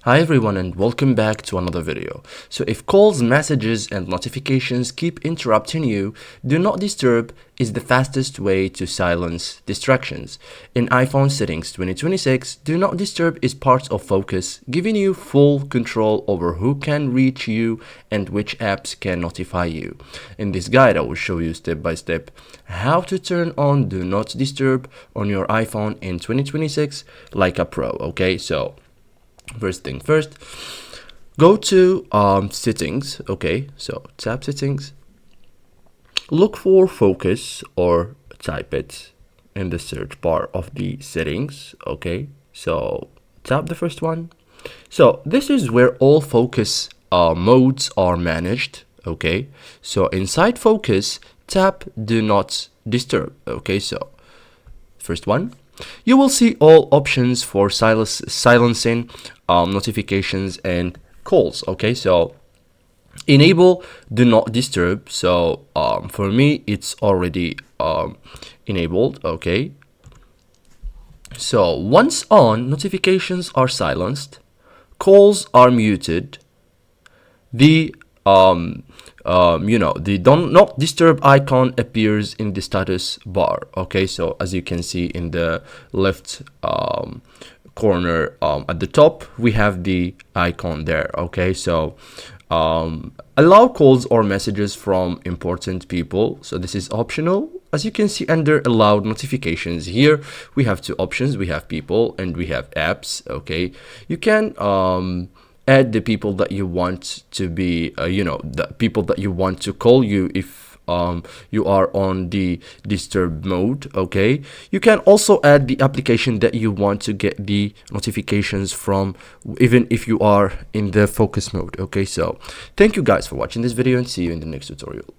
Hi everyone and welcome back to another video. So if calls, messages and notifications keep interrupting you, Do Not Disturb is the fastest way to silence distractions. In iPhone settings 2026, Do Not Disturb is part of Focus, giving you full control over who can reach you and which apps can notify you. In this guide, I will show you step by step how to turn on Do Not Disturb on your iPhone in 2026 like a pro, okay? So first thing first, go to settings. Okay, so tap settings, look for Focus or type it in the search bar of the settings. Okay, so tap the first one. So this is where all focus modes are managed. Okay, so inside Focus, tap Do Not Disturb. Okay, so first one, you will see all options for silencing notifications and calls. Okay, so enable Do Not Disturb. So for me it's already enabled. Okay, so once on, notifications are silenced, calls are muted, the the Do Not Disturb icon appears in the status bar. Okay, so as you can see in the left corner at the top, we have the icon there. Okay, so allow calls or messages from important people. So this is optional. As you can see under allowed notifications, here we have two options. We have people and we have apps. Okay, you can add the people that you want to be the people that you want to call you if you are on the disturb mode. Okay, you can also add the application that you want to get the notifications from, even if you are in the focus mode. Okay, so thank you guys for watching this video and see you in the next tutorial.